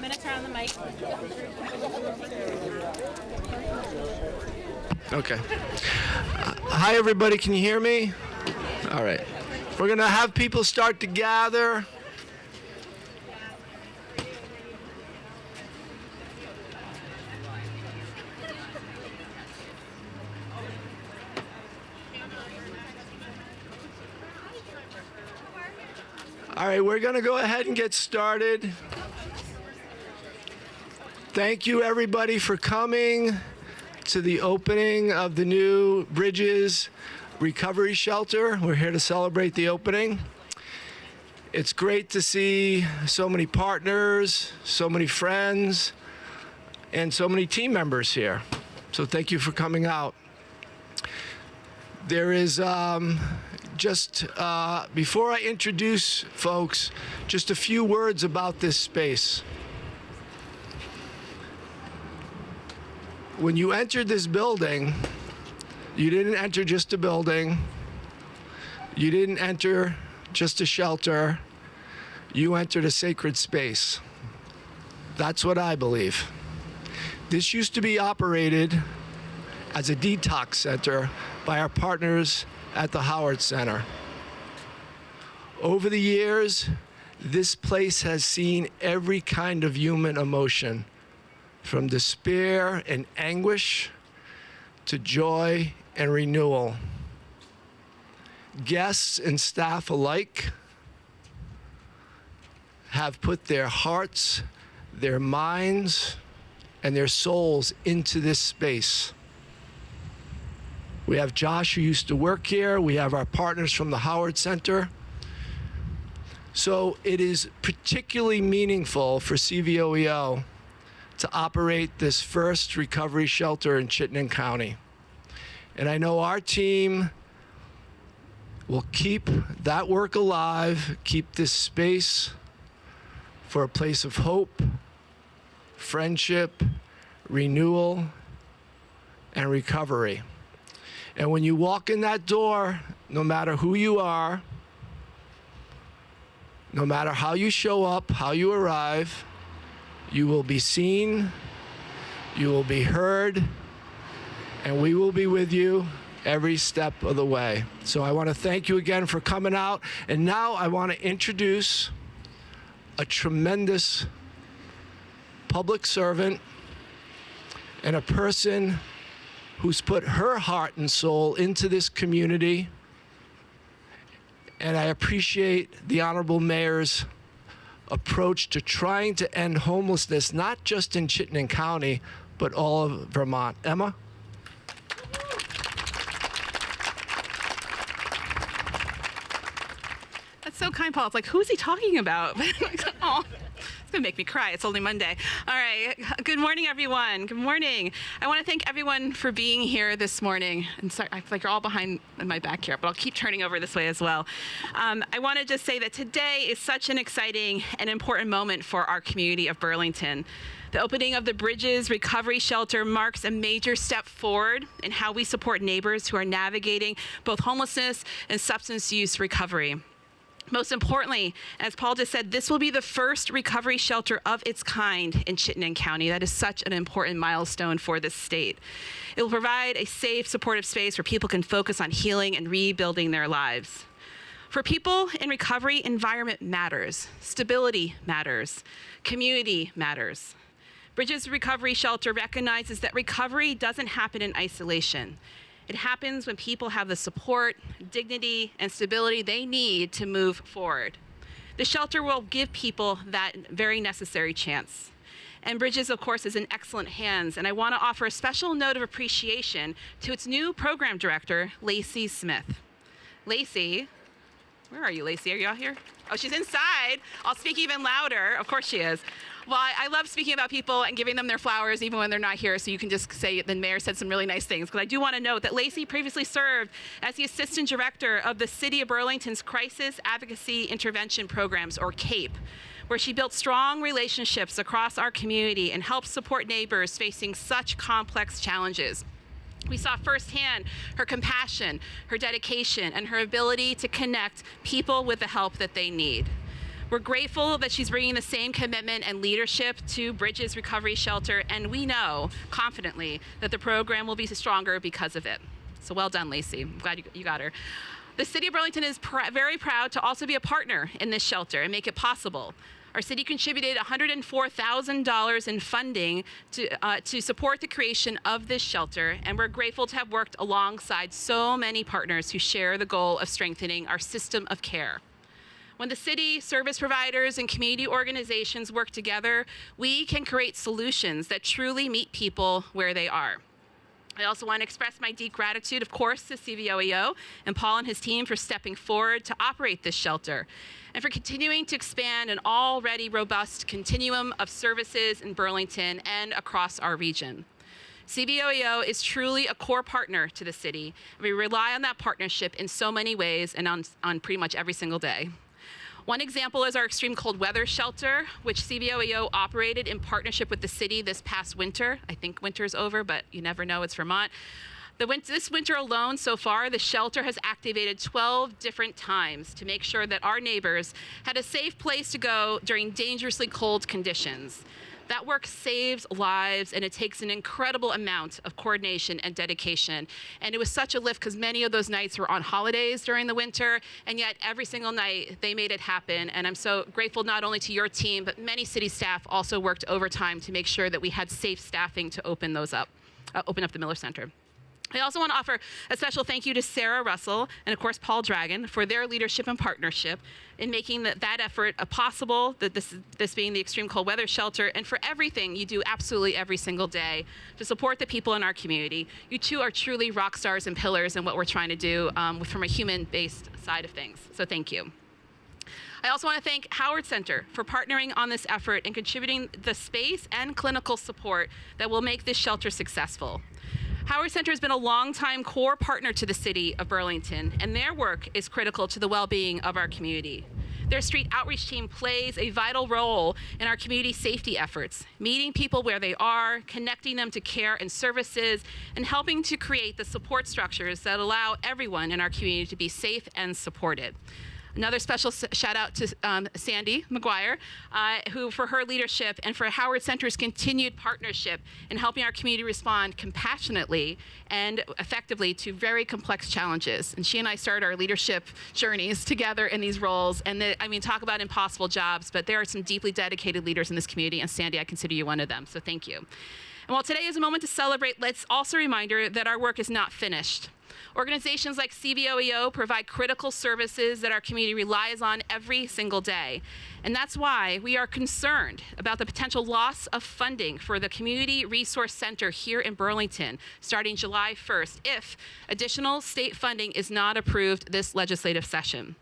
I'm going to turn on the mic. Okay. Hi, everybody. Can you hear me? All right. We're going to have people start to gather. All right, we're going to go ahead and get started. Thank you, everybody, for coming to the opening of the new Bridges Recovery Shelter. We're here to celebrate the opening. It's great to see so many partners, so many friends, and so many team members here. So thank you for coming out. There is before I introduce folks, just a few words about this space. When you entered this building, you didn't enter just a building. You didn't enter just a shelter. You entered a sacred space. That's what I believe. This used to be operated as a detox center by our partners at the Howard Center. Over the years, this place has seen every kind of human emotion, from despair and anguish to joy and renewal. Guests and staff alike have put their hearts, their minds, and their souls into this space. We have Josh, who used to work here. We have our partners from the Howard Center. So it is particularly meaningful for CVOEO to operate this first recovery shelter in Chittenden County. And I know our team will keep that work alive, keep this space for a place of hope, friendship, renewal, and recovery. And when you walk in that door, no matter who you are, no matter how you show up, how you arrive, you will be seen, you will be heard, and we will be with you every step of the way. So I want to thank you again for coming out. And now I want to introduce a tremendous public servant and a person who's put her heart and soul into this community. And I appreciate the Honorable Mayor's approach to trying to end homelessness, not just in Chittenden County, but all of Vermont. Emma? That's so kind, Paul. It's like, who's he talking about? Oh. It's going to make me cry. It's only Monday. All right. Good morning, everyone. Good morning. I want to thank everyone for being here this morning. And sorry, I feel like you're all behind in my back here, but I'll keep turning over this way as well. I want to just say that today is such an exciting and important moment for our community of Burlington. The opening of the Bridges Recovery Shelter marks a major step forward in how we support neighbors who are navigating both homelessness and substance use recovery. Most importantly, as Paul just said, this will be the first recovery shelter of its kind in Chittenden County. That is such an important milestone for this state. It will provide a safe, supportive space where people can focus on healing and rebuilding their lives. For people in recovery, environment matters. Stability matters. Community matters. Bridges Recovery Shelter recognizes that recovery doesn't happen in isolation. It happens when people have the support, dignity, and stability they need to move forward. The shelter will give people that very necessary chance. And Bridges, of course, is in excellent hands, and I want to offer a special note of appreciation to its new program director, Lacey Smith. Lacey, where are you, Lacey? Are you out here? Oh, she's inside. I'll speak even louder. Of course she is. Well, I love speaking about people and giving them their flowers even when they're not here, so you can just say the mayor said some really nice things. Because I do want to note that Lacey previously served as the assistant director of the City of Burlington's Crisis Advocacy Intervention Programs, or CAPE, where she built strong relationships across our community and helped support neighbors facing such complex challenges. We saw firsthand her compassion, her dedication, and her ability to connect people with the help that they need. We're grateful that she's bringing the same commitment and leadership to Bridges Recovery Shelter, and we know confidently that the program will be stronger because of it. So well done, Lacey. I'm glad you got her. The City of Burlington is very proud to also be a partner in this shelter and make it possible. Our city contributed $104,000 in funding to support the creation of this shelter, and we're grateful to have worked alongside so many partners who share the goal of strengthening our system of care. When the city, service providers, and community organizations work together, we can create solutions that truly meet people where they are. I also want to express my deep gratitude, of course, to CVOEO and Paul and his team for stepping forward to operate this shelter and for continuing to expand an already robust continuum of services in Burlington and across our region. CVOEO is truly a core partner to the city. We rely on that partnership in so many ways and on pretty much every single day. One example is our extreme cold weather shelter, which CVOEO operated in partnership with the city this past winter. I think winter's over, but you never know, it's Vermont. This winter alone, so far, the shelter has activated 12 different times to make sure that our neighbors had a safe place to go during dangerously cold conditions. That work saves lives, and it takes an incredible amount of coordination and dedication. And it was such a lift because many of those nights were on holidays during the winter, and yet every single night they made it happen. And I'm so grateful not only to your team, but many city staff also worked overtime to make sure that we had safe staffing to open up the Miller Center. I also want to offer a special thank you to Sarah Russell and, of course, Paul Dragon for their leadership and partnership in making that effort possible, this being the extreme cold weather shelter, and for everything you do absolutely every single day to support the people in our community. You two are truly rock stars and pillars in what we're trying to do from a human-based side of things. So thank you. I also want to thank Howard Center for partnering on this effort and contributing the space and clinical support that will make this shelter successful. Howard Center has been a longtime core partner to the city of Burlington, and their work is critical to the well-being of our community. Their street outreach team plays a vital role in our community safety efforts, meeting people where they are, connecting them to care and services, and helping to create the support structures that allow everyone in our community to be safe and supported. Another special shout out to Sandy McGuire, who for her leadership and for Howard Center's continued partnership in helping our community respond compassionately and effectively to very complex challenges. And she and I started our leadership journeys together in these roles. And talk about impossible jobs, but there are some deeply dedicated leaders in this community, and Sandy, I consider you one of them, so thank you. And while today is a moment to celebrate, let's also remind her that our work is not finished. Organizations like CVOEO provide critical services that our community relies on every single day. And that's why we are concerned about the potential loss of funding for the Community Resource Center here in Burlington starting July 1st if additional state funding is not approved this legislative session.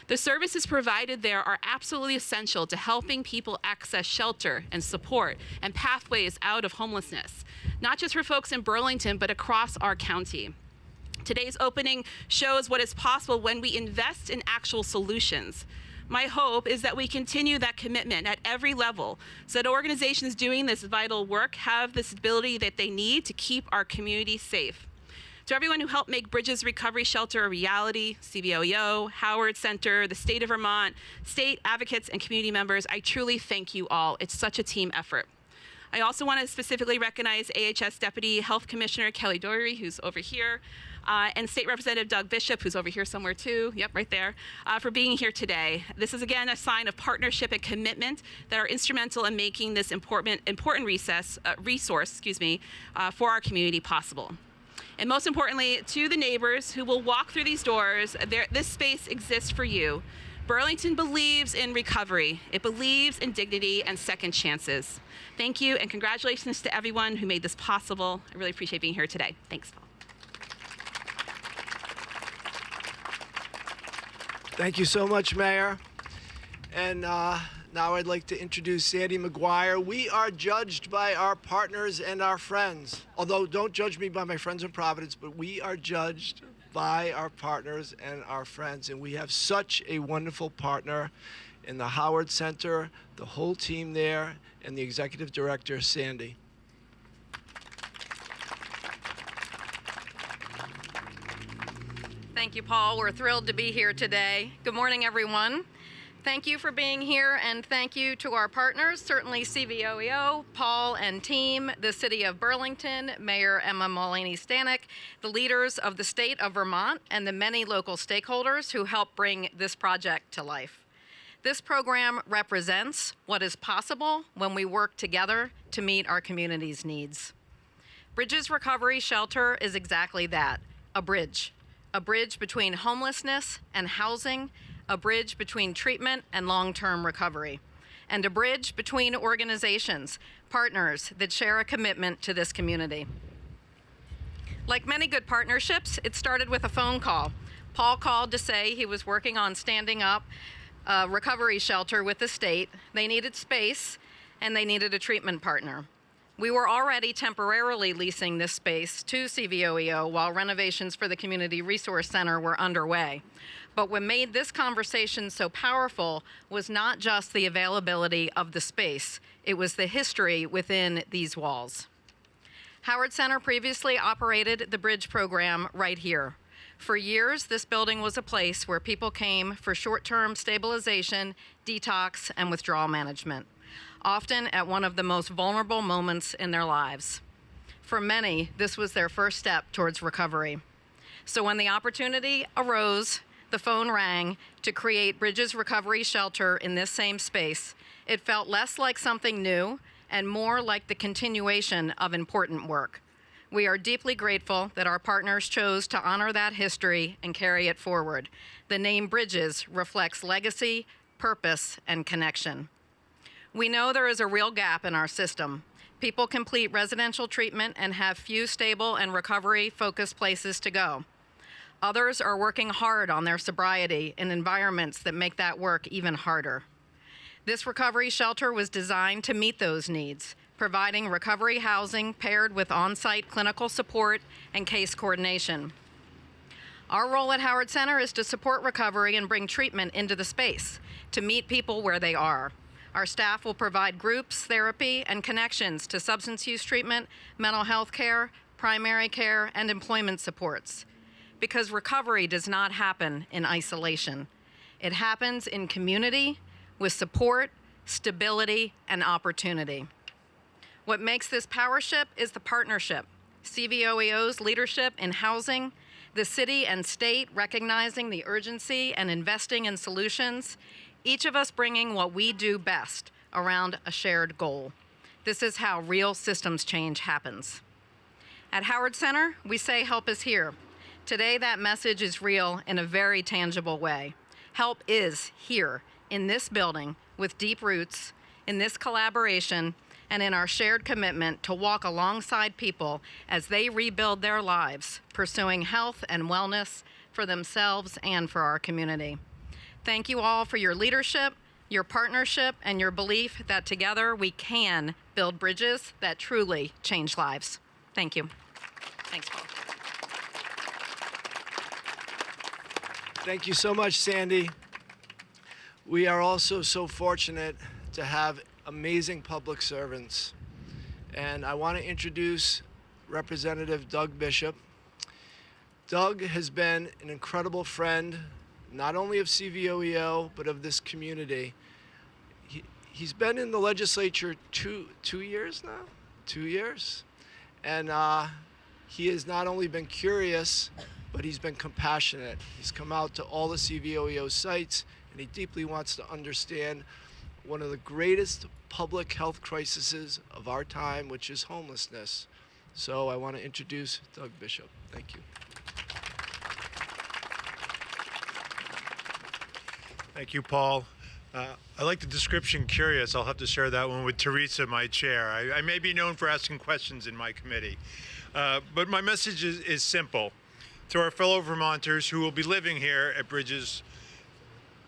The services provided there are absolutely essential to helping people access shelter and support and pathways out of homelessness, not just for folks in Burlington, but across our county. Today's opening shows what is possible when we invest in actual solutions. My hope is that we continue that commitment at every level so that organizations doing this vital work have the stability that they need to keep our community safe. To everyone who helped make Bridges Recovery Shelter a reality, CVOEO, Howard Center, the state of Vermont, state advocates, and community members, I truly thank you all. It's such a team effort. I also want to specifically recognize AHS Deputy Health Commissioner Kelly Dory, who's over here, and State Representative Doug Bishop, who's over here somewhere too, yep, right there, for being here today. This is again a sign of partnership and commitment that are instrumental in making this important resource for our community possible. And most importantly, to the neighbors who will walk through these doors, this space exists for you. Burlington believes in recovery. It believes in dignity and second chances. Thank you, and congratulations to everyone who made this possible. I really appreciate being here today. Thanks, Paul. Thank you so much, Mayor. And now I'd like to introduce Sandy McGuire. We are judged by our partners and our friends. Although, don't judge me by my friends in Providence, but we are judged by our partners and our friends. And we have such a wonderful partner in the Howard Center, the whole team there, and the executive director, Sandy. Thank you, Paul. We're thrilled to be here today. Good morning, everyone. Thank you for being here, and thank you to our partners, certainly CVOEO, Paul and team, the City of Burlington, Mayor Emma Mullaney-Stanek, the leaders of the state of Vermont, and the many local stakeholders who helped bring this project to life. This program represents what is possible when we work together to meet our community's needs. Bridges Recovery Shelter is exactly that, a bridge between homelessness and housing, a bridge between treatment and long-term recovery, and a bridge between organizations, partners that share a commitment to this community. Like many good partnerships, it started with a phone call. Paul called to say he was working on standing up a recovery shelter with the state. They needed space, and they needed a treatment partner. We were already temporarily leasing this space to CVOEO while renovations for the Community Resource Center were underway. But what made this conversation so powerful was not just the availability of the space, it was the history within these walls. Howard Center previously operated the Bridge program right here. For years, this building was a place where people came for short-term stabilization, detox, and withdrawal management, often at one of the most vulnerable moments in their lives. For many, this was their first step towards recovery. So when the opportunity arose, the phone rang to create Bridges Recovery Shelter in this same space, it felt less like something new and more like the continuation of important work. We are deeply grateful that our partners chose to honor that history and carry it forward. The name Bridges reflects legacy, purpose, and connection. We know there is a real gap in our system. People complete residential treatment and have few stable and recovery-focused places to go. Others are working hard on their sobriety in environments that make that work even harder. This recovery shelter was designed to meet those needs, providing recovery housing paired with on-site clinical support and case coordination. Our role at Howard Center is to support recovery and bring treatment into the space, to meet people where they are. Our staff will provide groups, therapy, and connections to substance use treatment, mental health care, primary care, and employment supports. Because recovery does not happen in isolation. It happens in community with support, stability, and opportunity. What makes this powership is the partnership. CVOEO's leadership in housing, the city and state recognizing the urgency and investing in solutions, each of us bringing what we do best around a shared goal. This is how real systems change happens. At Howard Center, we say help is here. Today, that message is real in a very tangible way. Help is here in this building with deep roots, in this collaboration, and in our shared commitment to walk alongside people as they rebuild their lives, pursuing health and wellness for themselves and for our community. Thank you all for your leadership, your partnership, and your belief that together we can build bridges that truly change lives. Thank you. Thanks, Paul. Thank you so much, Sandy. We are also so fortunate to have amazing public servants. And I want to introduce Representative Doug Bishop. Doug has been an incredible friend, not only of CVOEO, but of this community. He's been in the legislature two years now? 2 years. And he has not only been curious, but he's been compassionate. He's come out to all the CVOEO sites, and he deeply wants to understand one of the greatest public health crises of our time, which is homelessness. So I want to introduce Doug Bishop. Thank you. Thank you, Paul. I like the description curious. I'll have to share that one with Teresa, my chair. I may be known for asking questions in my committee. But my message is simple. To our fellow Vermonters who will be living here at Bridges,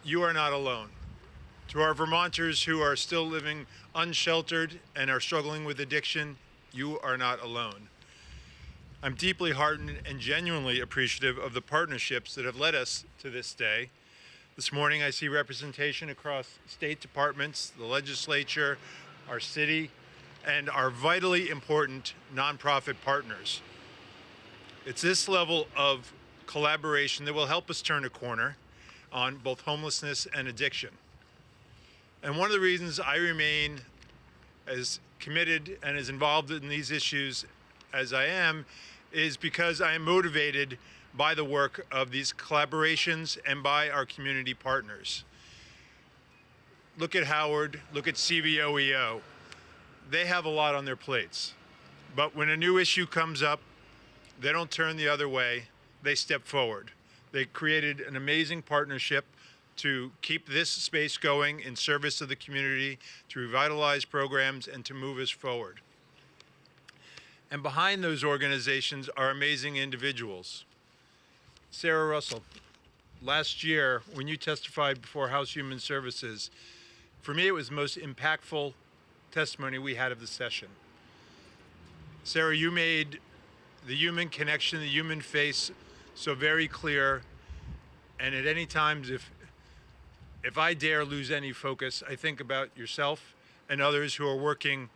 you are not alone. To our Vermonters who are still living unsheltered and are struggling with addiction, you are not alone. I'm deeply heartened and genuinely appreciative of the partnerships that have led us to this day. This morning I see representation across state departments, the legislature, our city, and our vitally important nonprofit partners. It's this level of collaboration that will help us turn a corner on both homelessness and addiction. And one of the reasons I remain as committed and as involved in these issues as I am is because I am motivated by the work of these collaborations and by our community partners. Look at Howard, look at CVOEO. They have a lot on their plates. But when a new issue comes up, they don't turn the other way, they step forward. They created an amazing partnership to keep this space going in service of the community, to revitalize programs, and to move us forward. And behind those organizations are amazing individuals. Sarah Russell, last year when you testified before House Human Services, for me it was the most impactful testimony we had of the session. Sarah, you made the human connection, the human face so very clear, and at any times if I dare lose any focus, I think about yourself and others who are working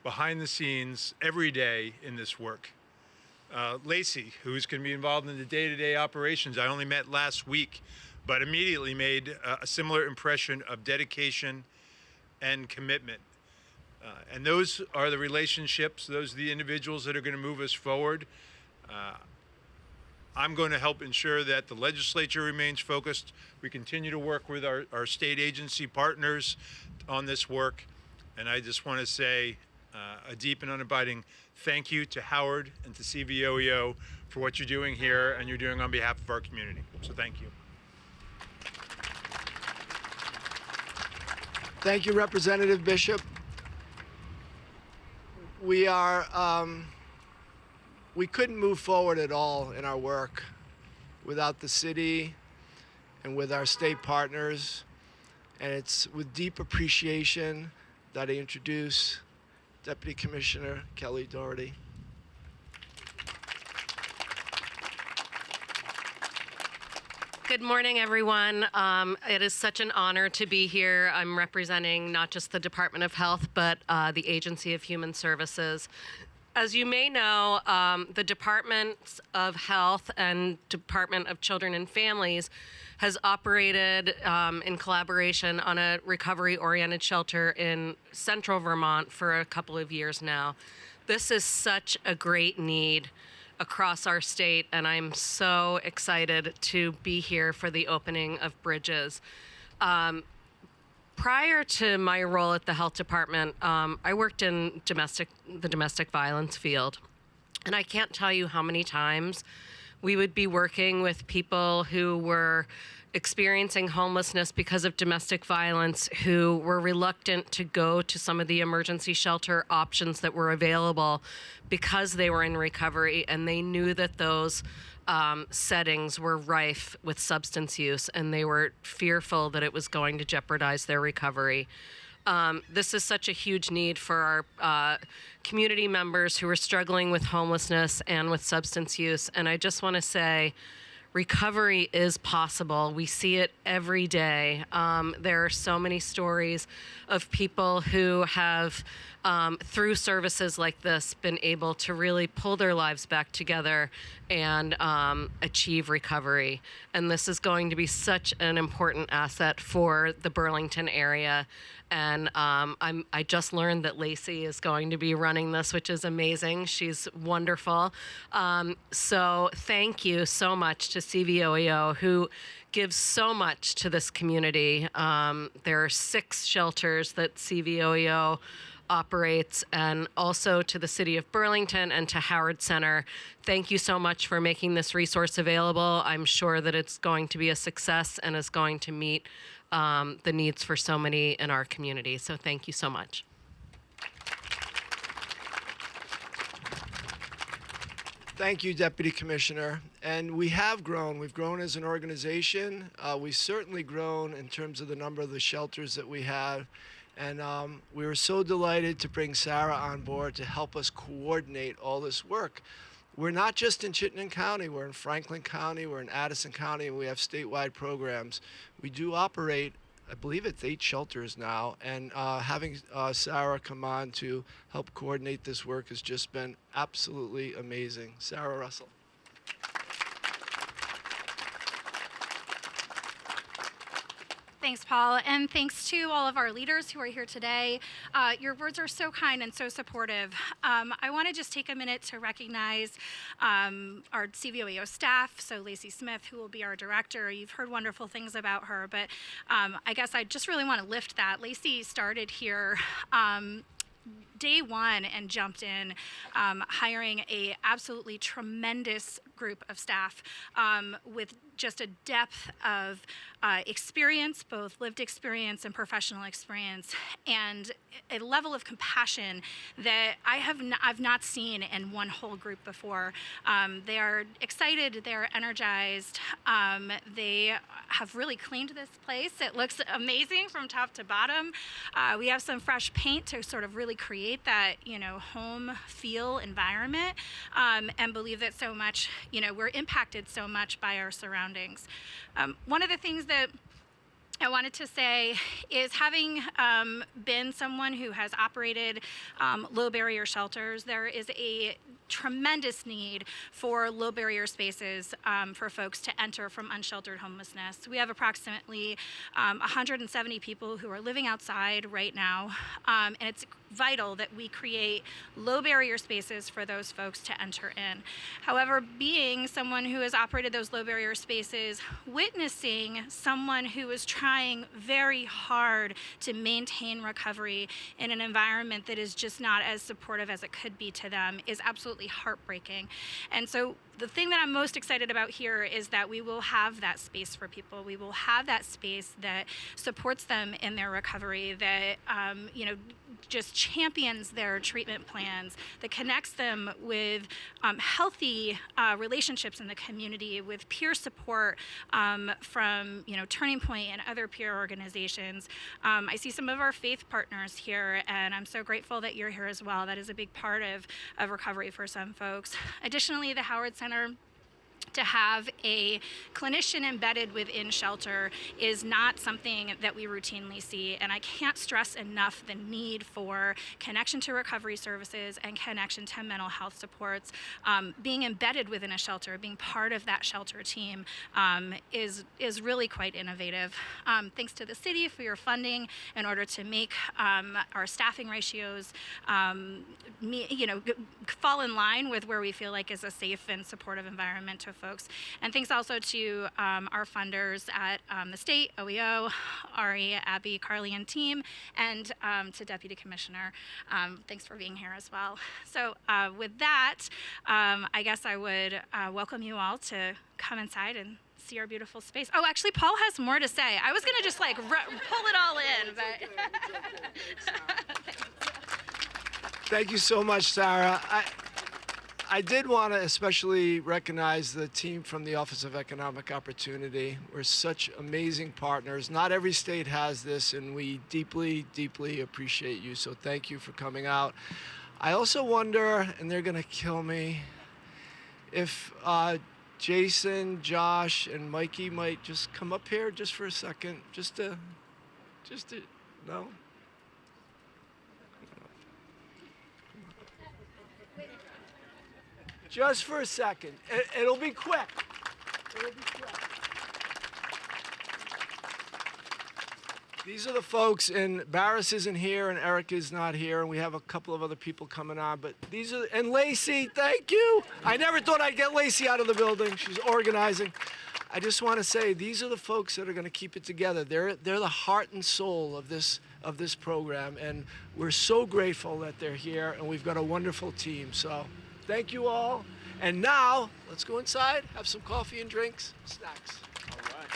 behind the scenes every day in this work. Lacey, who's going to be involved in the day-to-day operations, I only met last week, but immediately made a similar impression of dedication and commitment. And those are the relationships, those are the individuals that are going to move us forward. I'm going to help ensure that the legislature remains focused. We continue to work with our state agency partners on this work. And I just want to say a deep and unabiding thank you to Howard and to CVOEO for what you're doing here and you're doing on behalf of our community. So thank you. Thank you, Representative Bishop. We couldn't move forward at all in our work without the city and with our state partners. And it's with deep appreciation that I introduce Deputy Commissioner Kelly Doherty. Good morning, everyone. It is such an honor to be here. I'm representing not just the Department of Health, but the Agency of Human Services. As you may know, the Department of Health and Department of Children and Families has operated in collaboration on a recovery-oriented shelter in central Vermont for a couple of years now. This is such a great need across our state, and I'm so excited to be here for the opening of Bridges. Prior to my role at the health department, I worked in the domestic violence field. And I can't tell you how many times we would be working with people who were experiencing homelessness because of domestic violence, who were reluctant to go to some of the emergency shelter options that were available because they were in recovery, and they knew that those settings were rife with substance use, and they were fearful that it was going to jeopardize their recovery. This is such a huge need for our community members who are struggling with homelessness and with substance use. And I just want to say, recovery is possible. We see it every day. There are so many stories of people who have, through services like this, been able to really pull their lives back together and achieve recovery. And this is going to be such an important asset for the Burlington area. And I just learned that Lacey is going to be running this, which is amazing. She's wonderful. So thank you so much to CVOEO, who gives so much to this community. There are 6 shelters that CVOEO operates, and also to the City of Burlington and to Howard Center. Thank you so much for making this resource available. I'm sure that it's going to be a success and is going to meet the needs for so many in our community. So thank you so much. Thank you, Deputy Commissioner. And we have grown. We've grown as an organization. We've certainly grown in terms of the number of the shelters that we have. And we were so delighted to bring Sarah on board to help us coordinate all this work. We're not just in Chittenden County, we're in Franklin County, we're in Addison County, and we have statewide programs. We do operate, I believe it's 8 shelters now, and having Sarah come on to help coordinate this work has just been absolutely amazing. Sarah Russell. Thanks, Paul, and thanks to all of our leaders who are here today. Your words are so kind and so supportive. I want to just take a minute to recognize our CVOEO staff, so Lacey Smith, who will be our director. You've heard wonderful things about her, but I guess I just really want to lift that. Lacey started here day one and jumped in, hiring a absolutely tremendous group of staff with just a depth of experience, both lived experience and professional experience, and a level of compassion that I've not seen in one whole group before. They are excited, they're energized, they have really cleaned this place. It looks amazing from top to bottom. We have some fresh paint to sort of really create that, home feel environment, and believe that so much, we're impacted so much by our surroundings. One of the things that I wanted to say is, having been someone who has operated low barrier shelters, there is a tremendous need for low barrier spaces for folks to enter from unsheltered homelessness. We have approximately 170 people who are living outside right now, and it's vital that we create low barrier spaces for those folks to enter in. However, being someone who has operated those low barrier spaces, witnessing someone who is trying very hard to maintain recovery in an environment that is just not as supportive as it could be to them is absolutely heartbreaking. And so the thing that I'm most excited about here is that we will have that space for people. We will have that space that supports them in their recovery, that just champions their treatment plans, that connects them with healthy relationships in the community, with peer support from Turning Point and other peer organizations. I see some of our faith partners here, and I'm so grateful that you're here as well. That is a big part of recovery for some folks. Additionally, the Howard Center, to have a clinician embedded within shelter is not something that we routinely see, and I can't stress enough the need for connection to recovery services and connection to mental health supports. Being embedded within a shelter, being part of that shelter team is really quite innovative. Thanks to the city for your funding in order to make our staffing ratios fall in line with where we feel like is a safe and supportive environment to folks. And thanks also to our funders at the state, OEO, Ari, Abby, Carly, and team, and to Deputy Commissioner. Thanks for being here as well. So with that, I guess I would welcome you all to come inside and see our beautiful space. Oh, actually, Paul has more to say. I was going to just pull it all in, but... Thank you so much, Sarah. I did want to especially recognize the team from the Office of Economic Opportunity. We're such amazing partners. Not every state has this, and we deeply, deeply appreciate you. So thank you for coming out. I also wonder, and they're going to kill me, if Jason, Josh, and Mikey might just come up here just for a second, just to, no? Just for a second. It'll be quick. These are the folks, and Barris isn't here, and Eric is not here, and we have a couple of other people coming on, but these are, and Lacey, thank you. I never thought I'd get Lacey out of the building. She's organizing. I just want to say, these are the folks that are going to keep it together. They're the heart and soul of this program, and we're so grateful that they're here, and we've got a wonderful team. So thank you all. And now, let's go inside, have some coffee and drinks, snacks. All right.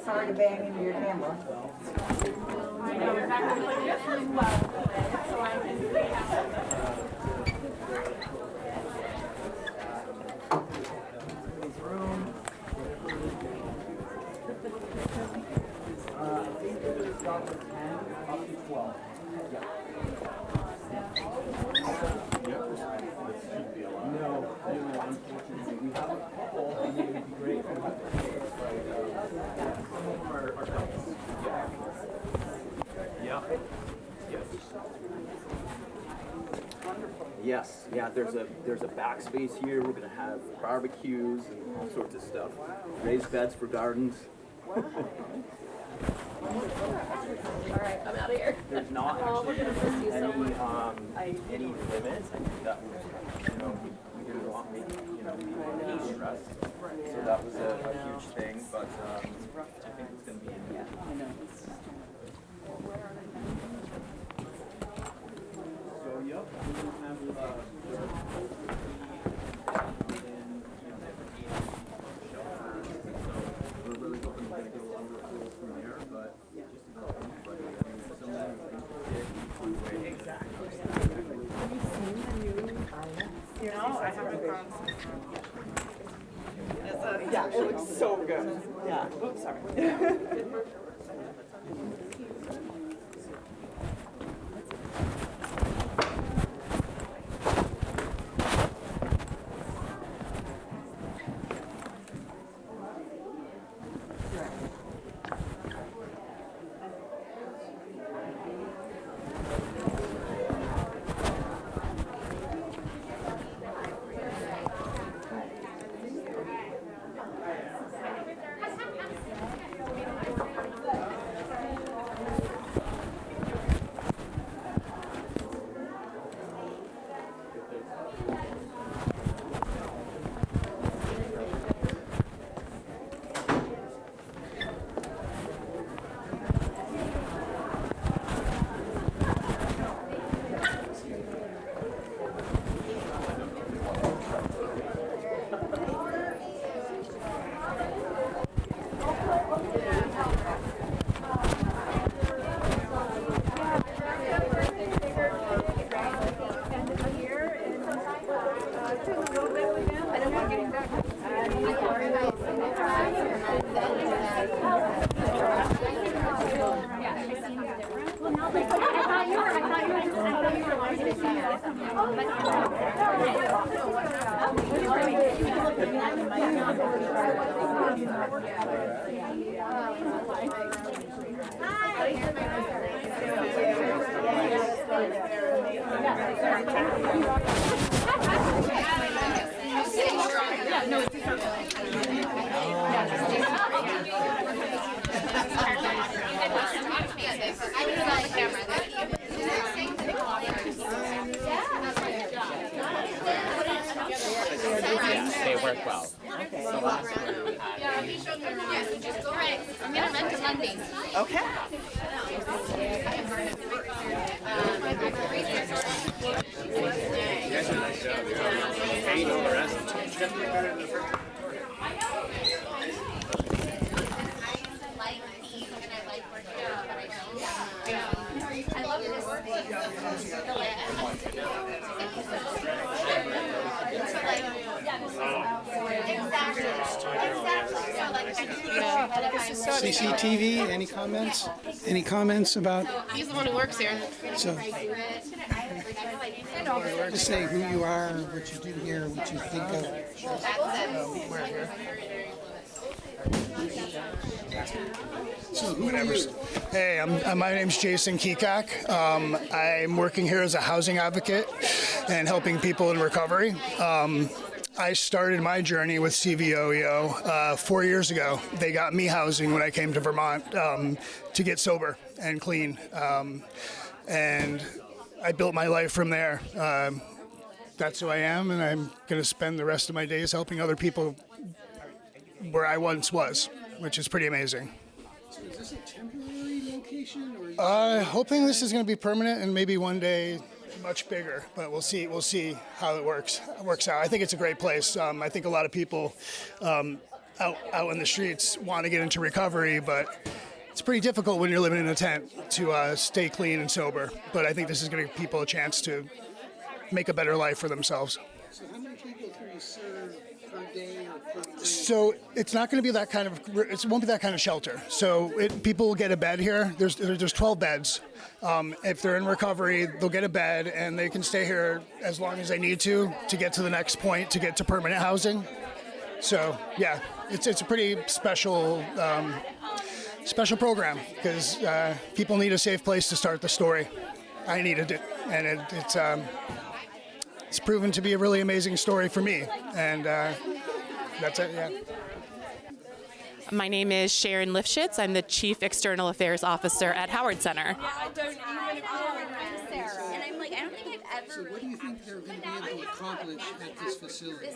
Sorry to bang into your camera. Yes, yeah, there's a backspace here. We're gonna have barbecues and all sorts of stuff. Raised beds for gardens. All right, I'm out of here. There's not actually any limits. I think that was, we didn't want people to be stressed. So that was a huge thing, but I think it's gonna be So yep, we have we're really hoping to get a lot of from there, but just about anybody. I mean, someone who can get exactly. Have you seen the new No, I haven't gone. Yeah, it looks so good. Yeah. Oops, sorry. They work well. I'm gonna rent to Mondays. Okay. You guys do a nice job. You're paying all the rest. It's definitely better than the first. I love this. CCTV, any comments? Any comments about, He's the one who works here. so, just say who you are, what you do here, what you think of. So who are you? Hey, my name's Jason Kekak. I'm working here as a housing advocate and helping people in recovery. I started my journey with CVOEO 4 years ago. They got me housing when I came to Vermont to get sober and clean. And I built my life from there. that's who I am, and I'm going to spend the rest of my days helping other people where I once was, which is pretty amazing. So is this a temporary location, or? Hoping this is going to be permanent and maybe one day much bigger, but we'll see. We'll see how it works out. I think it's a great place. I think a lot of people out in the streets want to get into recovery, but it's pretty difficult when you're living in a tent to stay clean and sober. But I think this is going to give people a chance to make a better life for themselves. So how many people can you serve per day or per week? So it's not going to be that kind of. It won't be that kind of shelter. So people will get a bed here. There's 12 beds. If they're in recovery, they'll get a bed and they can stay here as long as they need to get to the next point, to get to permanent housing. So yeah, it's a pretty special program because people need a safe place to start the story. I needed it, and it's proven to be a really amazing story for me, and that's it. Yeah. My name is Sharon Lifshitz. I'm the Chief External Affairs Officer at Howard Center. I don't even Sarah. And I'm like, I don't think I've ever. So what do you think they're going to be able to accomplish at this facility?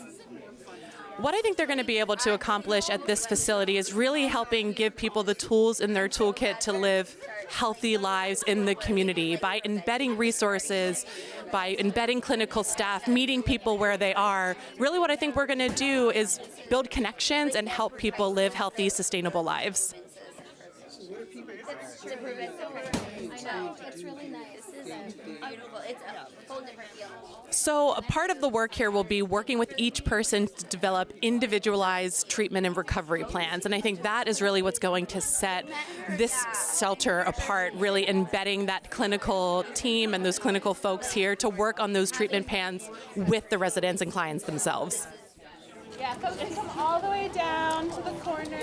What I think they're going to be able to accomplish at this facility is really helping give people the tools in their toolkit to live healthy lives in the community by embedding resources, by embedding clinical staff, meeting people where they are. Really what I think we're going to do is build connections and help people live healthy, sustainable lives. To prove it. I know. It's really nice. This is beautiful. It's a whole different feel. So a part of the work here will be working with each person to develop individualized treatment and recovery plans. And I think that is really what's going to set this shelter apart, really embedding that clinical team and those clinical folks here to work on those treatment plans with the residents and clients themselves. Yeah, come all the way down to the corner.